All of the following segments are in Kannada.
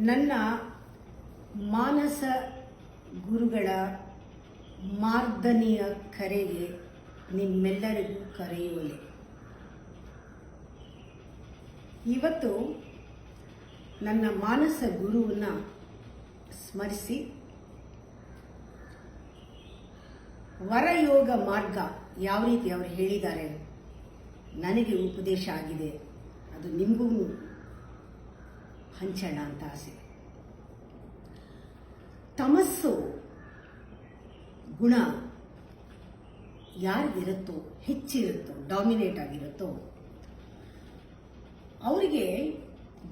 ನನ್ನ ಮಾನಸ ಗುರುಗಳ ಮಾರ್ದನಿಯ ಕರೆಗೆ ನಿಮ್ಮೆಲ್ಲರಿಗೂ ಕರೆಯುವಲೆ. ಇವತ್ತು ನನ್ನ ಮಾನಸ ಗುರುವನ್ನ ಸ್ಮರಿಸಿ ವರಯೋಗ ಮಾರ್ಗ ಯಾವ ರೀತಿ ಅವರು ಹೇಳಿದ್ದಾರೆ, ನನಗೆ ಉಪದೇಶ ಆಗಿದೆ, ಅದು ನಿಮಗೂ ಹಂಚೋಣ ಅಂತ ಆಸೆ. ತಮಸ್ಸು ಗುಣ ಯಾರಿಗಿರುತ್ತೋ, ಹೆಚ್ಚಿರುತ್ತೋ, ಡಾಮಿನೇಟ್ ಆಗಿರುತ್ತೋ ಅವರಿಗೆ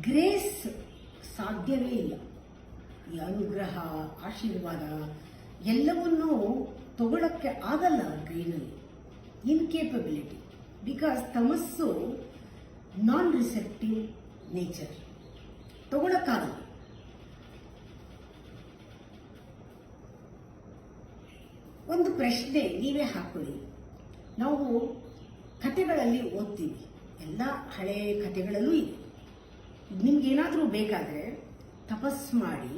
ಗ್ರೇಸ್ ಸಾಧ್ಯವೇ ಇಲ್ಲ. ಈ ಅನುಗ್ರಹ, ಆಶೀರ್ವಾದ ಎಲ್ಲವನ್ನೂ ತಗೊಳ್ಳಕ್ಕೆ ಆಗಲ್ಲ ಅವ್ರ ಕೈನಲ್ಲಿ. ಇನ್ಕೇಪಬಿಲಿಟಿ. ಬಿಕಾಸ್ ತಮಸ್ಸು ನಾನ್ ರಿಸೆಪ್ಟಿವ್ ನೇಚರ್, ತಗೊಳಕ್ಕಾಗಲ್ಲ. ಒಂದು ಪ್ರಶ್ನೆ ನೀವೇ ಹಾಕೊಳ್ಳಿ. ನಾವು ಕಥೆಗಳಲ್ಲಿ ಓದ್ತೀವಿ, ಎಲ್ಲ ಹಳೆ ಕಥೆಗಳಲ್ಲೂ ಇದೆ. ನಿಮ್ಗೇನಾದರೂ ಬೇಕಾದರೆ ತಪಸ್ ಮಾಡಿ,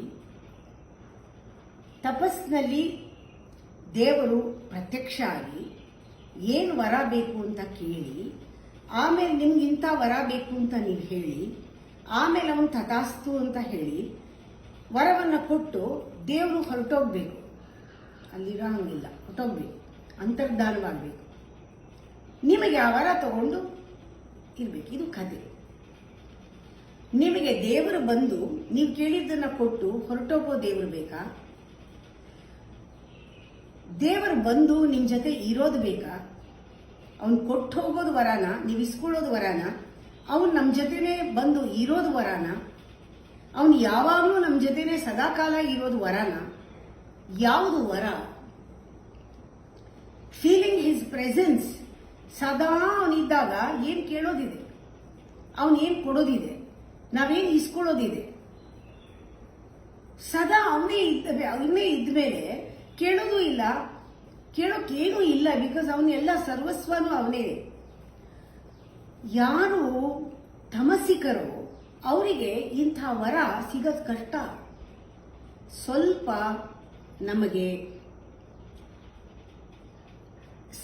ತಪಸ್ನಲ್ಲಿ ದೇವರು ಪ್ರತ್ಯಕ್ಷ ಆಗಿ ಏನು ವರ ಬೇಕು ಅಂತ ಕೇಳಿ, ಆಮೇಲೆ ನಿಮ್ಗೆ ಇಂಥ ವರ ಬೇಕು ಅಂತ ನೀವು ಹೇಳಿ, ಆಮೇಲೆ ಅವನು ತಥಾಸ್ತು ಅಂತ ಹೇಳಿ ವರವನ್ನು ಕೊಟ್ಟು ದೇವರು ಹೊರಟೋಗ್ಬೇಕು. ಅಲ್ಲಿರೋ ಹಂಗಿಲ್ಲ, ಹೊರಟೋಗ್ಬೇಕು, ಅಂತರ್ಧಾನವಾಗಬೇಕು. ನಿಮಗೆ ಆ ವರ ತಗೊಂಡು ಇರ್ಬೇಕು. ಇದು ಕತೆ. ನಿಮಗೆ ದೇವರು ಬಂದು ನೀವು ಕೇಳಿದ್ದನ್ನ ಕೊಟ್ಟು ಹೊರಟೋಗೋ ದೇವರು ಬೇಕಾ? ದೇವರು ಬಂದು ನಿಮ್ಮ ಜೊತೆ ಇರೋದು ಬೇಕಾ? ಅವನು ಕೊಟ್ಟು ಹೋಗೋದು ವರಾನ, ನೀವು ಇಸ್ಕೊಳ್ಳೋದು ವರಾನ? ಅವನು ನಮ್ಮ ಜೊತೆನೆ ಬಂದು ಇರೋದು ವರಾನ? ಅವನು ಯಾವಾಗಲೂ ನಮ್ಮ ಜೊತೆನೆ ಸದಾಕಾಲ ಇರೋದು ವರಾನ? ಯಾವುದು ವರ? Feeling his presence. ಸದಾ ಅವನಿದ್ದಾಗ ಏನು ಕೇಳೋದಿದೆ, ಅವನೇನು ಕೊಡೋದಿದೆ, ನಾವೇನು ಇಸ್ಕೊಳ್ಳೋದಿದೆ? ಸದಾ ಅವನೇ ಇದ್ಮೇಲೆ ಕೇಳೋದು ಇಲ್ಲ, ಕೇಳೋಕ್ಕೇನೂ ಇಲ್ಲ. ಬಿಕಾಸ್ ಅವನೆಲ್ಲ ಸರ್ವಸ್ವನೂ ಅವನೇ. ಯಾರು ತಮಸಿಕರೋ ಅವರಿಗೆ ಇಂಥ ವರ ಸಿಗೋದು ಕಷ್ಟ. ಸ್ವಲ್ಪ ನಮಗೆ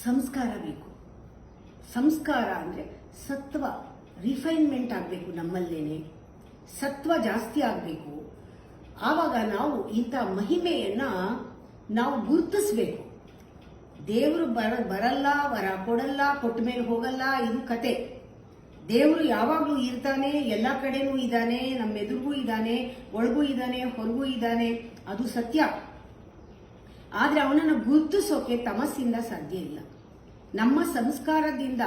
ಸಂಸ್ಕಾರ ಬೇಕು. ಸಂಸ್ಕಾರ ಅಂದರೆ ಸತ್ವ ರಿಫೈನ್ಮೆಂಟ್ ಆಗಬೇಕು, ನಮ್ಮಲ್ಲೇನೆ ಸತ್ವ ಜಾಸ್ತಿ ಆಗಬೇಕು. ಆವಾಗ ನಾವು ಇಂಥ ಮಹಿಮೆಯನ್ನ ನಾವು ಗುರುತಿಸ್ಬೇಕು. ದೇವರು ಬರಲ್ಲ, ವರ ಕೊಡಲ್ಲ, ಕೊಟ್ಟ ಮೇಲೆ ಹೋಗಲ್ಲ, ಇದು ಕತೆ. ದೇವರು ಯಾವಾಗಲೂ ಇರ್ತಾನೆ, ಎಲ್ಲ ಕಡೆನೂ ಇದ್ದಾನೆ, ನಮ್ಮ ಎದುರಿಗೂ ಇದ್ದಾನೆ, ಒಳಗೂ ಇದ್ದಾನೆ, ಹೊರಗೂ ಇದ್ದಾನೆ, ಅದು ಸತ್ಯ. ಆದರೆ ಅವನನ್ನು ಗುರುತಿಸೋಕೆ ತಮಸ್ಸಿಂದ ಸಾಧ್ಯ ಇಲ್ಲ. ನಮ್ಮ ಸಂಸ್ಕಾರದಿಂದ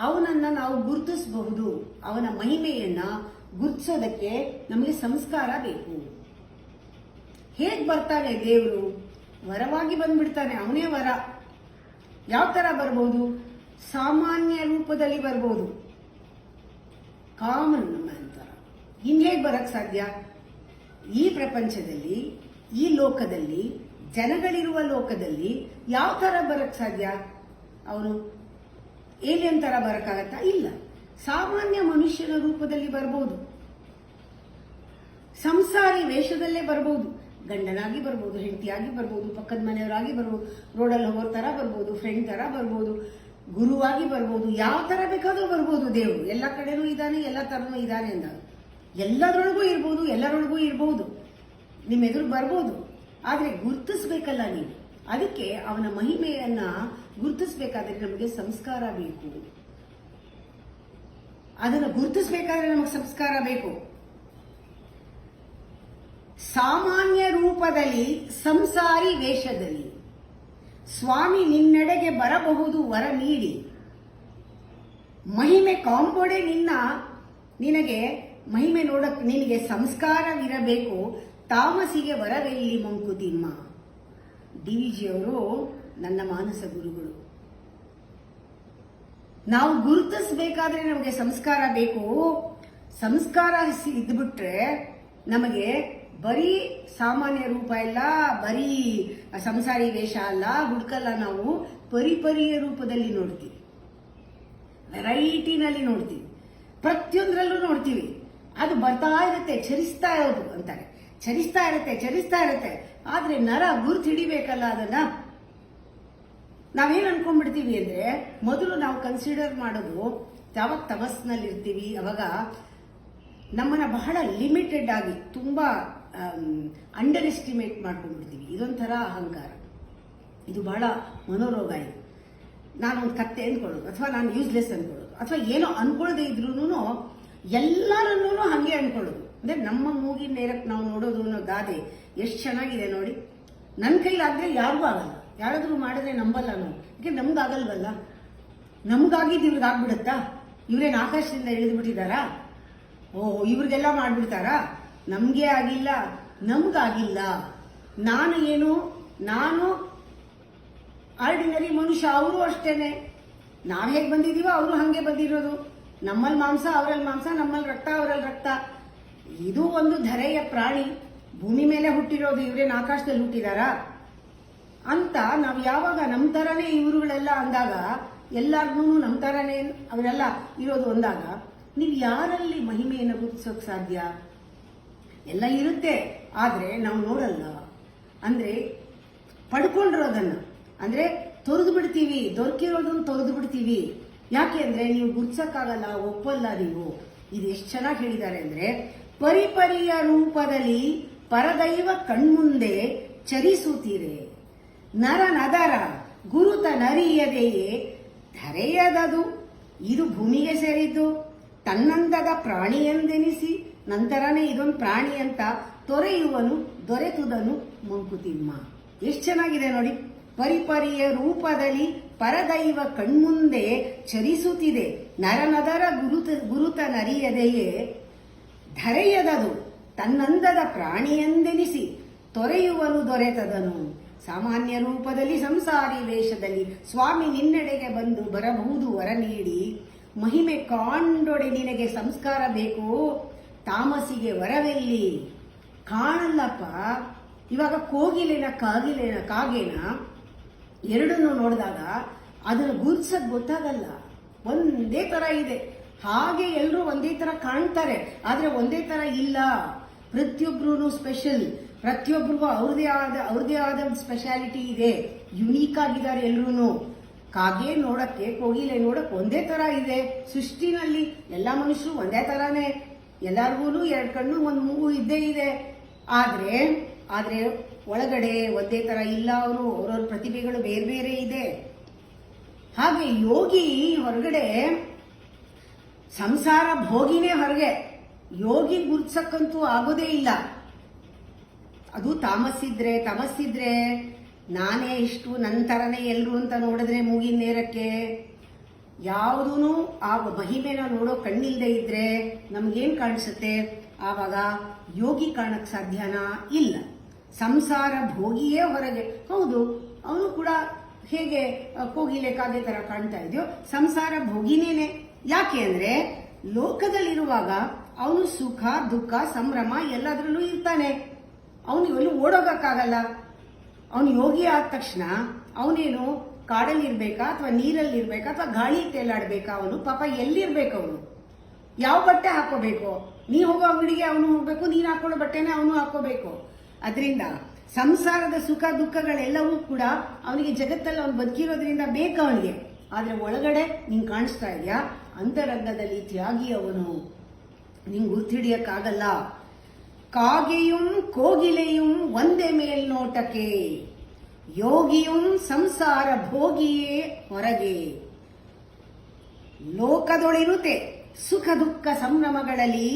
ಅವನನ್ನ ನಾವು ಗುರುತಿಸಬಹುದು. ಅವನ ಮಹಿಮೆಯನ್ನ ಗುರುತಿಸೋದಕ್ಕೆ ನಮಗೆ ಸಂಸ್ಕಾರ ಬೇಕು. ಹೇಗೆ ಬರ್ತಾನೆ ದೇವರು? ವರವಾಗಿ ಬಂದ್ಬಿಡ್ತಾನೆ, ಅವನೇ ವರ. ಯಾವ ತರ ಬರ್ಬೋದು? ಸಾಮಾನ್ಯ ರೂಪದಲ್ಲಿ ಬರ್ಬೋದು, ಕಾಮನ್ ಮ್ಯಾನ್ ತರ. ಹೇಗೆ ಬರಕ್ ಸಾಧ್ಯ? ಈ ಪ್ರಪಂಚದಲ್ಲಿ, ಈ ಲೋಕದಲ್ಲಿ, ಜನಗಳಿರುವ ಲೋಕದಲ್ಲಿ ಯಾವ ತರ ಬರಕ್ ಸಾಧ್ಯ? ಅವನು ಏಲಿಯನ್ ತರ ಬರಕ್ಕಾಗತ್ತಾ? ಇಲ್ಲ. ಸಾಮಾನ್ಯ ಮನುಷ್ಯನ ರೂಪದಲ್ಲಿ ಬರ್ಬೋದು, ಸಂಸಾರಿ ವೇಷದಲ್ಲೇ ಬರ್ಬೋದು. ಗಂಡನಾಗಿ ಬರ್ಬೋದು, ಹೆಂಡತಿಯಾಗಿ ಬರ್ಬೋದು, ಪಕ್ಕದ ಮನೆಯವರಾಗಿ ಬರ್ಬೋದು, ರೋಡಲ್ಲಿ ಹೋಗೋ ತರ ಬರ್ಬೋದು, ಫ್ರೆಂಡ್ ತರ ಬರ್ಬೋದು, ಗುರುವಾಗಿ ಬರ್ಬೋದು, ಯಾವ ತರ ಬೇಕಾದ್ರೂ ಬರ್ಬೋದು. ದೇವರು ಎಲ್ಲ ಕಡೆನೂ ಇದ್ದಾನೆ, ಎಲ್ಲ ತರನೂ ಇದ್ದಾನೆ ಅಂದಾಗ ಎಲ್ಲದರೊಳಗೂ ಇರ್ಬೋದು, ಎಲ್ಲರೊಳಗೂ ಇರ್ಬೋದು, ನಿಮ್ಮ ಎದುರು ಬರ್ಬೋದು. ಆದರೆ ಗುರುತಿಸ್ಬೇಕಲ್ಲ ನೀವು. ಅದಕ್ಕೆ ಅವನ ಮಹಿಮೆಯನ್ನ ಗುರುತಿಸ್ಬೇಕಾದ್ರೆ ನಮಗೆ ಸಂಸ್ಕಾರ ಬೇಕು. ಅದನ್ನು ಗುರುತಿಸ್ಬೇಕಾದ್ರೆ ನಮಗೆ ಸಂಸ್ಕಾರ ಬೇಕು. ಸಾಮಾನ್ಯ ರೂಪದಲ್ಲಿ, ಸಂಸಾರಿ ವೇಷದಲ್ಲಿ ಸ್ವಾಮಿ ನಿನ್ನೆಡೆಗೆ ಬರಬಹುದು ವರ ನೀಡಿ. ಮಹಿಮೆ ಕಾಂಬೋಡೆ ನಿನಗೆ ಮಹಿಮೆ ನೋಡಕ್ ನಿನಗೆ ಸಂಸ್ಕಾರವಿರಬೇಕು. ತಾಮಸಿಗೆ ವರವೆಲ್ಲಿ ಮಂಕುತಿಮ್ಮ. DVG ಅವರು ನನ್ನ ಮಾನಸ ಗುರುಗಳು. ನಾವು ಗುರುತಿಸಬೇಕಾದ್ರೆ ನಮಗೆ ಸಂಸ್ಕಾರ ಬೇಕು. ಸಂಸ್ಕಾರ ಇದ್ಬಿಟ್ರೆ ನಮಗೆ ಬರೀ ಸಾಮಾನ್ಯ ರೂಪ ಇಲ್ಲ, ಬರೀ ಸಂಸಾರಿ ವೇಷ ಅಲ್ಲ, ಹುಡುಕಲ್ಲ. ನಾವು ಪರಿಪರಿಯ ರೂಪದಲ್ಲಿ ನೋಡ್ತೀವಿ, ವೆರೈಟಿನಲ್ಲಿ ನೋಡ್ತೀವಿ, ಪ್ರತಿಯೊಂದರಲ್ಲೂ ನೋಡ್ತೀವಿ. ಅದು ಬರ್ತಾ ಇರುತ್ತೆ, ಚರಿಸ್ತಾ ಇರೋದು ಅಂತಾರೆ. ಚರಿಸ್ತಾ ಇರುತ್ತೆ. ಆದ್ರೆ ನರ ಗುರ್ತು ಹಿಡಿಬೇಕಲ್ಲ ಅದನ್ನ. ನಾವೇನ್ ಅನ್ಕೊಂಡ್ಬಿಡ್ತೀವಿ ಅಂದ್ರೆ, ಮೊದಲು ನಾವು ಕನ್ಸಿಡರ್ ಮಾಡೋದು ಯಾವಾಗ ತಮಸ್ನಲ್ಲಿ ಇರ್ತೀವಿ ಅವಾಗ ನಮ್ಮನ್ನ ಬಹಳ ಲಿಮಿಟೆಡ್ ಆಗಿ ತುಂಬಾ ಅಂಡರ್ ಎಸ್ಟಿಮೇಟ್ ಮಾಡ್ಕೊಂಡ್ಬಿಡ್ತೀವಿ. ಇದೊಂಥರ ಅಹಂಕಾರ, ಇದು ಬಹಳ ಮನೋರೋಗ. ಇದು ನಾನು ಒಂದು ಕತ್ತೆ ಅಂದ್ಕೊಳ್ಳೋದು, ಅಥವಾ ನಾನು ಯೂಸ್ಲೆಸ್ ಅನ್ಕೊಳ್ಳೋದು, ಅಥವಾ ಏನೋ ಅನ್ಕೊಳ್ಳದೆ ಇದ್ರೂ ಎಲ್ಲರನ್ನೂ ಹಂಗೆ ಅನ್ಕೊಳ್ಳೋದು. ಅಂದ್ರೆ ನಮ್ಮ ಮೂಗಿನ ನೇರಕ್ಕೆ ನಾವು ನೋಡೋದು ಅನ್ನೋ ಗಾದೆ ಎಷ್ಟು ಚೆನ್ನಾಗಿದೆ ನೋಡಿ. ನನ್ನ ಕೈಲಾದ್ರೆ ಯಾರಿಗೂ ಆಗಲ್ಲ, ಯಾರಾದ್ರೂ ಮಾಡಿದ್ರೆ ನಂಬಲ್ಲ ನಾವು, ಯಾಕೆ ನಮ್ಗಾಗಲ್ವಲ್ಲ. ನಮ್ಗಾಗಿದ್ದು ಇವ್ರಿಗೆ ಆಗ್ಬಿಡುತ್ತಾ? ಇವ್ರೇನು ಆಕಾಶದಿಂದ ಇಳಿದು ಬಿಟ್ಟಿದಾರಾ? ಇವ್ರಿಗೆಲ್ಲ ಮಾಡ್ಬಿಡ್ತಾರಾ? ನಮ್ಗೆ ಆಗಿಲ್ಲ, ನಮ್ಗಾಗಿಲ್ಲ. ನಾನು ಆರ್ಡಿನರಿ ಮನುಷ್ಯ, ಅವರು ಅಷ್ಟೇನೆ. ನಾವ್ ಹೇಗೆ ಬಂದಿದೀವೋ ಅವರು ಹಂಗೆ ಬಂದಿರೋದು. ನಮ್ಮಲ್ಲಿ ಮಾಂಸ ಅವರಲ್ಲಿ ಮಾಂಸ, ನಮ್ಮಲ್ಲಿ ರಕ್ತ ಅವರಲ್ಲಿ ರಕ್ತ. ಇದು ಒಂದು ಧರೆಯ ಪ್ರಾಣಿ, ಭೂಮಿ ಮೇಲೆ ಹುಟ್ಟಿರೋದು. ಇವ್ರೇನು ಆಕಾಶದಲ್ಲಿ ಹುಟ್ಟಿದಾರಾ ಅಂತ ನಾವು ಯಾವಾಗ ನಮ್ಮ ತರನೇ ಇವರುಗಳೆಲ್ಲ ಅಂದಾಗ, ಎಲ್ಲಾರ್ಗು ನಮ್ಮ ತರನೇ ಅವರೆಲ್ಲ ಇರೋದು ಅಂದಾಗ, ನೀವು ಯಾರಲ್ಲಿ ಮಹಿಮೆಯನ್ನು ಗುರುತಿಸೋಕ್ ಸಾಧ್ಯ? ಎಲ್ಲ ಇರುತ್ತೆ, ಆದ್ರೆ ನಾವು ನೋಡಲ್ಲ. ಅಂದ್ರೆ ಪಡ್ಕೊಂಡಿರೋದನ್ನ ಅಂದ್ರೆ ತೊರೆದು ಬಿಡ್ತೀವಿ, ದೊರಕಿರೋದನ್ನ ತೊರೆದು ಬಿಡ್ತೀವಿ. ಯಾಕೆ ಅಂದ್ರೆ ನೀವು ಗುರ್ಸಕ್ಕಾಗಲ್ಲ, ಒಪ್ಪಲ್ಲ ನೀವು. ಇದು ಎಷ್ಟು ಚೆನ್ನಾಗಿ ಹೇಳಿದ್ದಾರೆ ಅಂದ್ರೆ, ಪರಿಪರಿಯ ರೂಪದಲ್ಲಿ ಪರದೈವ ಕಣ್ಮುಂದೆ ಚರಿಸುತ್ತೀರೆ, ನರನದರ ಗುರುತ ನರಿಯದೆಯೇ ಧರೆಯದದು. ಇದು ಭೂಮಿಗೆ ಸೇರಿದ್ದು, ತನ್ನಂದದ ಪ್ರಾಣಿಯೆಂದೆನಿಸಿ, ನಂತರನೇ ಇದೊಂದು ಪ್ರಾಣಿ ಅಂತ ತೊರೆಯುವನು ದೊರೆತುದನು ಮಂಕುತಿಮ್ಮ. ಎಷ್ಟು ಚೆನ್ನಾಗಿದೆ ನೋಡಿ. ಪರಿಪರಿಯ ರೂಪದಲ್ಲಿ ಪರದೈವ ಕಣ್ಮುಂದೆ ಚರಿಸುತ್ತಿದೆ, ನರನದರ ಗುರುತ ನರಿಯದೆಯೇ ಧರೆಯದದು, ತನ್ನಂದದ ಪ್ರಾಣಿಯೆಂದೆನಿಸಿ ತೊರೆಯುವನು ದೊರೆತದನು. ಸಾಮಾನ್ಯ ರೂಪದಲ್ಲಿ ಸಂಸಾರಿ ವೇಷದಲ್ಲಿ ಸ್ವಾಮಿ ನಿನ್ನೆಡೆಗೆ ಬಂದು ಬರಬಹುದು ವರ ನೀಡಿ, ಮಹಿಮೆ ಕಾಂಡೊಡೆ ನಿನಗೆ ಸಂಸ್ಕಾರ ಬೇಕು, ತಾಮಸಿಗೆ ವರವೆಲ್ಲಿ. ಕಾಣಲ್ಲಪ್ಪ. ಇವಾಗ ಕೋಗಿಲೆನ ಕಾಗೇನ ಎರಡನ್ನು ನೋಡಿದಾಗ ಅದನ್ನು ಗುರುತಿಸಕ್ ಗೊತ್ತಾಗಲ್ಲ. ಒಂದೇ ತರ ಇದೆ, ಹಾಗೆ ಎಲ್ಲರೂ ಒಂದೇ ತರ ಕಾಣ್ತಾರೆ, ಆದ್ರೆ ಒಂದೇ ತರ ಇಲ್ಲ. ಪ್ರತಿಯೊಬ್ರು ಸ್ಪೆಷಲ್, ಪ್ರತಿಯೊಬ್ಬರಿಗೂ ಅವ್ರದೇ ಆದ ಸ್ಪೆಷಾಲಿಟಿ ಇದೆ. ಯುನೀಕ್ ಆಗಿದ್ದಾರೆ ಎಲ್ರು. ಕಾಗೆ ನೋಡಕ್ಕೆ, ಕೋಗಿಲೆ ನೋಡಕ್ ಒಂದೇ ತರ ಇದೆ. ಸೃಷ್ಟಿನಲ್ಲಿ ಎಲ್ಲಾ ಮನುಷ್ಯರು ಒಂದೇ ತರಾನೇ, ಎಲ್ಲಾರ್ಗು ಎರಡು ಕಣ್ಣು ಒಂದು ಮೂಗು ಇದ್ದೇ ಇದೆ. ಆದ್ರೆ ಒಳಗಡೆ ಒಂದೇ ತರ ಇಲ್ಲ. ಅವ್ರವ್ರ ಪ್ರತಿಭೆಗಳು ಬೇರೆ ಬೇರೆ ಇದೆ. ಹಾಗೆ ಯೋಗಿ ಹೊರಗಡೆ, ಸಂಸಾರ ಭೋಗಿನೇ ಹೊರಗೆ. ಯೋಗಿ ಗುರ್ಸಕ್ಕಂತೂ ಆಗೋದೇ ಇಲ್ಲ. ಅದು ತಮಸ್ಸಿದ್ರೆ ನಾನೇ ಇಷ್ಟು, ನನ್ನ ತರನೇ ಎಲ್ರು ಅಂತ ನೋಡಿದ್ರೆ ಮೂಗಿನ ನೇರಕ್ಕೆ ಯಾವುದೂ ಆ ಮಹಿಮೆನ ನೋಡೋ ಕಣ್ಣಿಲ್ದೇ ಇದ್ರೆ ನಮ್ಗೇನ್ ಕಾಣಿಸುತ್ತೆ? ಆವಾಗ ಯೋಗಿ ಕಾಣಕ್ ಸಾಧ್ಯನಾ? ಇಲ್ಲ. ಸಂಸಾರ ಭೋಗಿಯೇ ಹೊರಗೆ. ಹೌದು, ಅವನು ಕೂಡ ಹೇಗೆ ಕೋಗಿಲೆ ಕಾಗೆ ತರ ಕಾಣ್ತಾ ಇದೆಯೋ, ಸಂಸಾರ ಭೋಗಿನೇನೆ. ಯಾಕೆ ಅಂದ್ರೆ ಲೋಕದಲ್ಲಿರುವಾಗ ಅವನು ಸುಖ ದುಃಖ ಸಂಭ್ರಮ ಎಲ್ಲದರಲ್ಲೂ ಇರ್ತಾನೆ. ಅವನು ಎಲ್ಲೂ ಓಡೋಗಕ್ಕಾಗಲ್ಲ. ಅವನು ಯೋಗಿ ಆದ ತಕ್ಷಣ ಅವನೇನು ಕಾಡಲ್ಲಿ ಇರ್ಬೇಕಾ, ಅಥವಾ ನೀರಲ್ಲಿ ಇರ್ಬೇಕಾ, ಅಥವಾ ಗಾಳಿ ತೇಲಾಡ್ಬೇಕಾ? ಅವನು ಪಾಪ ಎಲ್ಲಿರ್ಬೇಕು? ಅವನು ಯಾವ ಬಟ್ಟೆ ಹಾಕೋಬೇಕು? ನೀ ಹೋಗೋ ಅಂಗಡಿಗೆ ಅವನು ಹೋಗ್ಬೇಕು, ನೀನ್ ಹಾಕೊಳ್ಳೋ ಬಟ್ಟೆನೆ ಅವನು ಹಾಕೋಬೇಕು. ಅದರಿಂದ ಸಂಸಾರದ ಸುಖ ದುಃಖಗಳೆಲ್ಲವೂ ಕೂಡ ಅವನಿಗೆ ಜಗತ್ತಲ್ಲಿ ಅವನು ಬದುಕಿರೋದ್ರಿಂದ ಬೇಕು ಅವನಿಗೆ. ಆದ್ರೆ ಒಳಗಡೆ ನಿಂಗೆ ಕಾಣಿಸ್ತಾ ಇದೆಯಾ? ಅಂತರಂಗದಲ್ಲಿ ತ್ಯಾಗಿ ಅವನು, ನಿಂಗೆ ಗುರ್ತಿಡಿಯಕ್ಕಾಗಲ್ಲ. ಕಾಗೆಯುಂ ಕೋಗಿಲೆಯುಂ ಒಂದೇ ಮೇಲ್ನೋಟಕ್ಕೆ, ಯೋಗಿಯುಂ ಸಂಸಾರ ಭೋಗಿಯೇ ಹೊರಗೆ. ಲೋಕದೊಳಿರುತೆ ಸುಖ ದುಃಖ ಸಂಭ್ರಮಗಳಲ್ಲಿ,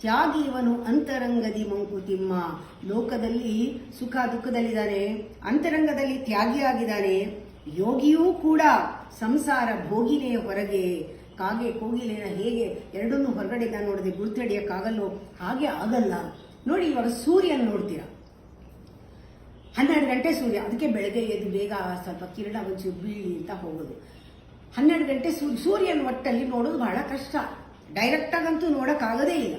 ತ್ಯಾಗಿ ಇವನು ಅಂತರಂಗದಿ ಮಂಕುತಿಮ್ಮ. ಲೋಕದಲ್ಲಿ ಸುಖ ದುಃಖದಲ್ಲಿದ್ದಾನೆ, ಅಂತರಂಗದಲ್ಲಿ ತ್ಯಾಗಿಯಾಗಿದ್ದಾನೆ. ಯೋಗಿಯೂ ಕೂಡ ಸಂಸಾರ ಭೋಗಿನೇ ಹೊರಗೆ. ಕಾಗೆ ಕೋಗಿಲೆನ ಹೇಗೆ ಎರಡನ್ನೂ ಹೊರಗಡೆಯಿಂದ ನೋಡದೆ ಗುರುತಿಡಿಯಕ್ಕಾಗಲ್ಲೋ ಹಾಗೆ ಆಗಲ್ಲ. ನೋಡಿ, ಇವಾಗ ಸೂರ್ಯನ ನೋಡ್ತೀರಾ, 12 ಗಂಟೆ ಸೂರ್ಯ. ಅದಕ್ಕೆ ಬೆಳಗ್ಗೆ ಎದ್ದು ಬೇಗ ಸ್ವಲ್ಪ ಕಿರಣ ಒಂಚೂರು ಬೀಳಿ ಅಂತ ಹೋಗೋದು. 12 ಗಂಟೆ ಸೂರ್ಯನ ಒಟ್ಟಲ್ಲಿ ನೋಡೋದು ಬಹಳ ಕಷ್ಟ. ಡೈರೆಕ್ಟ್ ಆಗಂತೂ ನೋಡಕ್ ಆಗೋದೇ ಇಲ್ಲ.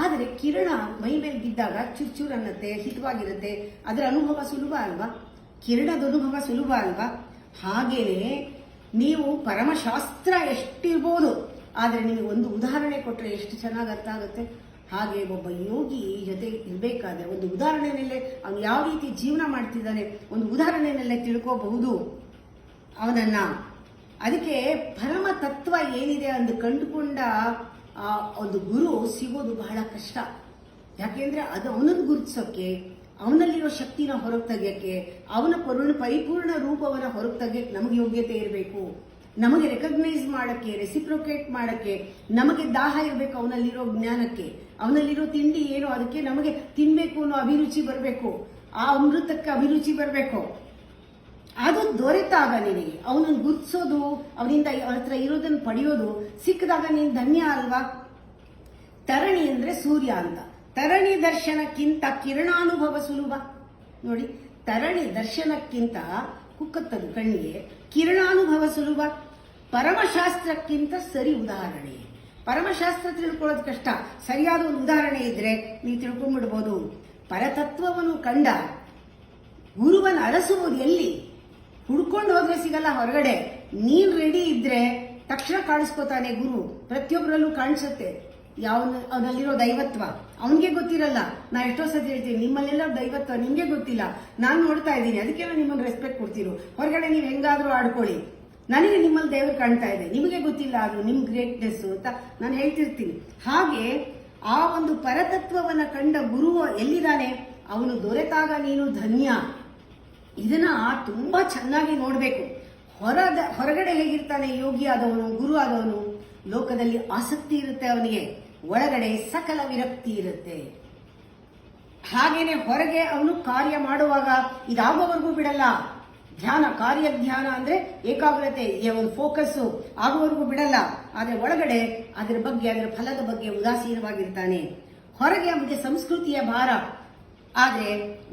ಆದರೆ ಕಿರಣ ಮೈ ಮೇಲೆ ಬಿದ್ದಾಗ ಚೂರ್ ಅನ್ನತ್ತೆ, ಹಿತವಾಗಿರುತ್ತೆ. ಅದರ ಅನುಭವ ಸುಲಭ ಅಲ್ವಾ? ಕಿರಣದ ಅನುಭವ ಸುಲಭ ಅಲ್ವಾ? ಹಾಗೇನೆ ನೀವು ಪರಮಶಾಸ್ತ್ರ ಎಷ್ಟಿರ್ಬೋದು, ಆದರೆ ನಿಮಗೆ ಒಂದು ಉದಾಹರಣೆ ಕೊಟ್ಟರೆ ಎಷ್ಟು ಚೆನ್ನಾಗಿ ಅರ್ಥ ಆಗುತ್ತೆ. ಹಾಗೆ ಒಬ್ಬ ಯೋಗಿ ಜೊತೆ ಇರಬೇಕಾದ್ರೆ ಒಂದು ಉದಾಹರಣೆಯಲ್ಲೇ ಅವನು ಯಾವ ರೀತಿ ಜೀವನ ಮಾಡ್ತಿದ್ದಾನೆ, ಒಂದು ಉದಾಹರಣೆಯಲ್ಲೇ ತಿಳ್ಕೋಬಹುದು ಅವನನ್ನ. ಅದಕ್ಕೆ ಪರಮ ತತ್ವ ಏನಿದೆ ಅಂದು ಕಂಡುಕೊಂಡ ಒಂದು ಗುರು ಸಿಗೋದು ಬಹಳ ಕಷ್ಟ. ಯಾಕೆಂದ್ರೆ ಅದು ಅವನನ್ನು ಗುರುತಿಸೋಕೆ, ಅವನಲ್ಲಿರೋ ಶಕ್ತಿನ ಹೊರಗೆ ತೆಗಿಯಕ್ಕೆ, ಅವನ ಪರಿಪೂರ್ಣ ರೂಪವನ್ನ ಹೊರಗೆ ತೆಗಿಯಕ್ಕೆ ನಮಗೆ ಯೋಗ್ಯತೆ ಇರಬೇಕು. ನಮಗೆ ರೆಕಗ್ನೈಸ್ ಮಾಡಕ್ಕೆ, ರೆಸಿಪ್ರೊಕೇಟ್ ಮಾಡಕ್ಕೆ ನಮಗೆ ದಾಹ ಇರಬೇಕು. ಅವನಲ್ಲಿರೋ ಜ್ಞಾನಕ್ಕೆ, ಅವನಲ್ಲಿರೋ ತಿಂಡಿ ಏನೋ ಅದಕ್ಕೆ ನಮಗೆ ತಿನ್ಬೇಕು ಅನ್ನೋ ಅಭಿರುಚಿ ಬರಬೇಕು, ಆ ಅಮೃತಕ್ಕೆ ಅಭಿರುಚಿ ಬರಬೇಕು. ಅದು ದೊರೆತಾಗ ನಿನಗೆ ಅವನನ್ನು ಗುರುತಿಸೋದು, ಅವನಿಂದ ಅವನ ಹತ್ರ ಇರೋದನ್ನು ಪಡೆಯೋದು ಸಿಕ್ಕಿದಾಗ ನೀನು ಧನ್ಯ ಅಲ್ವಾ. ತರಣಿ ಅಂದ್ರೆ ಸೂರ್ಯ ಅಂತ. ತರಣಿ ದರ್ಶನಕ್ಕಿಂತ ಕಿರಣಾನುಭವ ಸುಲಭ. ನೋಡಿ, ತರಣಿ ದರ್ಶನಕ್ಕಿಂತ ಕುಕ್ಕತ್ತದು ಕಣ್ಣಿಗೆ, ಕಿರಣಾನುಭವ ಸುಲಭ. ಪರಮಶಾಸ್ತ್ರಕ್ಕಿಂತ ಸರಿ ಉದಾಹರಣೆ. ಪರಮಶಾಸ್ತ್ರ ತಿಳ್ಕೊಳ್ಳೋದು ಕಷ್ಟ, ಸರಿಯಾದ ಒಂದು ಉದಾಹರಣೆ ಇದ್ರೆ ನೀವು ತಿಳ್ಕೊಂಡ್ಬಿಡ್ಬೋದು. ಪರತತ್ವವನ್ನು ಕಂಡ ಗುರುವನ್ನು ಅರಸುವುದು ಎಲ್ಲಿ? ಹುಡ್ಕೊಂಡು ಹೋದ್ರೆ ಸಿಗಲ್ಲ ಹೊರಗಡೆ. ನೀನ್ ರೆಡಿ ಇದ್ರೆ ತಕ್ಷಣ ಕಾಣಿಸ್ಕೋತಾನೆ ಗುರು. ಪ್ರತಿಯೊಬ್ಬರಲ್ಲೂ ಕಾಣಿಸುತ್ತೆ ಅವನಲ್ಲಿರೋ ದೈವತ್ವ. ಅವನಿಗೆ ಗೊತ್ತಿರಲ್ಲ. ನಾ ಎಷ್ಟೋ ಸತಿ ಹೇಳ್ತೀನಿ, ನಿಮ್ಮಲ್ಲೆಲ್ಲ ದೈವತ್ವ ನಿಮ್ಗೆ ಗೊತ್ತಿಲ್ಲ, ನಾನು ನೋಡ್ತಾ ಇದ್ದೀನಿ, ಅದಕ್ಕೆ ನಾನು ನಿಮಗೆ ರೆಸ್ಪೆಕ್ಟ್ ಕೊಡ್ತೀರೋ. ಹೊರಗಡೆ ನೀವು ಹೆಂಗಾದ್ರೂ ಆಡ್ಕೊಳ್ಳಿ, ನನಗೆ ನಿಮ್ಮಲ್ಲಿ ದೇವರು ಕಾಣ್ತಾ ಇದೆ, ನಿಮಗೆ ಗೊತ್ತಿಲ್ಲ ಅದು ನಿಮ್ ಗ್ರೇಟ್ನೆಸ್ ಅಂತ ನಾನು ಹೇಳ್ತಿರ್ತೀನಿ. ಹಾಗೆ ಆ ಒಂದು ಪರತತ್ವವನ್ನ ಕಂಡ ಗುರು ಎಲ್ಲಿದ್ದಾನೆ, ಅವನು ದೊರೆತಾಗ ನೀನು ಧನ್ಯ. ಇದನ್ನ ತುಂಬಾ ಚೆನ್ನಾಗಿ ನೋಡ್ಬೇಕು. ಹೊರಗಡೆ ಹೇಗಿರ್ತಾನೆ ಯೋಗಿ ಆದವನು, ಗುರು ಆದವನು, ಲೋಕದಲ್ಲಿ ಆಸಕ್ತಿ ಇರುತ್ತೆ ಅವನಿಗೆ, ಒಳಗಡೆ ಸಕಲ ವಿರಕ್ತಿ ಇರುತ್ತೆ. ಹಾಗೇನೆ ಹೊರಗೆ ಅವನು ಕಾರ್ಯ ಮಾಡುವಾಗ ಇದಾಗುವವರೆಗೂ ಬಿಡಲ್ಲ. ಧ್ಯಾನ, ಕಾರ್ಯ ಧ್ಯಾನ ಅಂದ್ರೆ ಏಕಾಗ್ರತೆ, ಒಂದು ಫೋಕಸ್ ಆಗುವವರೆಗೂ ಬಿಡಲ್ಲ. ಆದ್ರೆ ಒಳಗಡೆ ಅದರ ಬಗ್ಗೆ, ಅದರ ಫಲದ ಬಗ್ಗೆ ಉದಾಸೀನವಾಗಿರ್ತಾನೆ. ಹೊರಗೆ ಅವನಿಗೆ ಸಂಸ್ಕೃತಿಯ ಭಾರ, ಆದ್ರೆ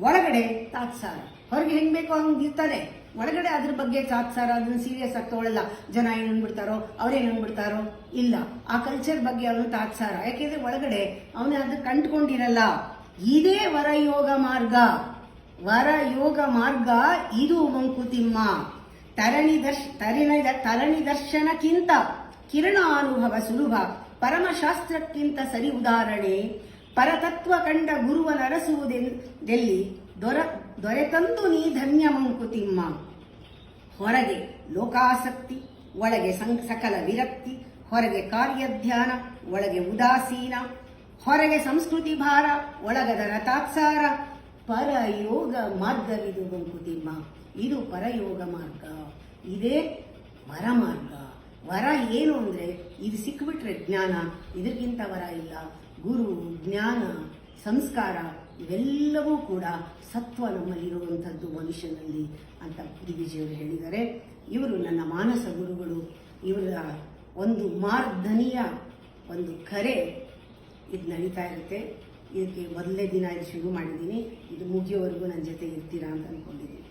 ಒಳಗಡೆ ತಾತ್ಸಾರ. ಹೊರಗೆ ಹೆಂಗ್ ಬೇಕೋ ಹಂಗ್ ಇರ್ತಾನೆ, ಒಳಗಡೆ ಅದ್ರ ಬಗ್ಗೆ ತಾತ್ಸಾರ, ಅದನ್ನ ಸೀರಿಯಸ್ ಆಗಿ ತಗೊಳ್ಳಲ್ಲ. ಜನ ಏನ್ ಅನ್ಬಿಡ್ತಾರೋ, ಅವ್ರೇನ್ ಅನ್ಬಿಡ್ತಾರೋ, ಇಲ್ಲ, ಆ ಕಲ್ಚರ್ ಬಗ್ಗೆ ಅವನು ತಾತ್ಸಾರ. ಯಾಕೆಂದ್ರೆ ಒಳಗಡೆ ಅವನು ಅದು ಕಂಡುಕೊಂಡಿರಲ್ಲ. ಇದೇ ವರಯೋಗ ಮಾರ್ಗ. ವರಯೋಗ ಮಾರ್ಗ ಇದು ಮಂಕುತಿಮ್ಮ. ತರಣಿ ದರ್ಶನಕ್ಕಿಂತ ಕಿರಣ ಅನುಭವ ಸುಲಭ. ಪರಮಶಾಸ್ತ್ರಕ್ಕಿಂತ ಸರಿ ಉದಾಹರಣೆ. ಪರತತ್ವ ಕಂಡ ಗುರುವನ ಅರಸುವುದೆಲ್ಲಿ ದೊರೆತಂತು ನೀ ಧನ್ಯ ಮಂಕುತಿಮ್ಮ. ಹೊರಗೆ ಲೋಕಾಸಕ್ತಿ, ಒಳಗೆ ಸಕಲ ವಿರಕ್ತಿ. ಹೊರಗೆ ಕಾರ್ಯಧ್ಯಾನ, ಒಳಗೆ ಉದಾಸೀನ. ಹೊರಗೆ ಸಂಸ್ಕೃತಿ ಭಾರ, ಒಳಗದರ ತಾತ್ಸಾರ. ಪರಯೋಗ ಮಾರ್ಗವಿದು ಮಂಕುತಿಮ್ಮ. ಇದು ಪರಯೋಗ ಮಾರ್ಗ, ಇದೇ ವರ ಮಾರ್ಗ. ವರ ಏನು ಅಂದ್ರೆ ಇದು ಸಿಕ್ಬಿಟ್ರೆ ಜ್ಞಾನ, ಇದಕ್ಕಿಂತ ವರ ಇಲ್ಲ. ಗುರು, ಜ್ಞಾನ, ಸಂಸ್ಕಾರ ಇವೆಲ್ಲವೂ ಕೂಡ ಸತ್ವ ನಮ್ಮಲ್ಲಿರುವಂಥದ್ದು ಮನುಷ್ಯನಲ್ಲಿ ಅಂತ ದಿಗ್ವಿಜಯವರು ಹೇಳಿದ್ದಾರೆ. ಇವರು ನನ್ನ ಮಾನಸ ಗುರುಗಳು. ಇವರ ಒಂದು ಮಾರ್ಧನಿಯ ಒಂದು ಕರೆ ಇದು ನಡೀತಾ ಇರುತ್ತೆ. ಇದಕ್ಕೆ ಮೊದಲನೇ ದಿನ ಇದು ಶುರು ಮಾಡಿದ್ದೀನಿ, ಇದು ಮುಗಿಯೋವರೆಗೂ ನನ್ನ ಜೊತೆ ಇರ್ತೀರಾ ಅಂತ ಅನ್ಕೊಂಡಿದ್ದೀನಿ.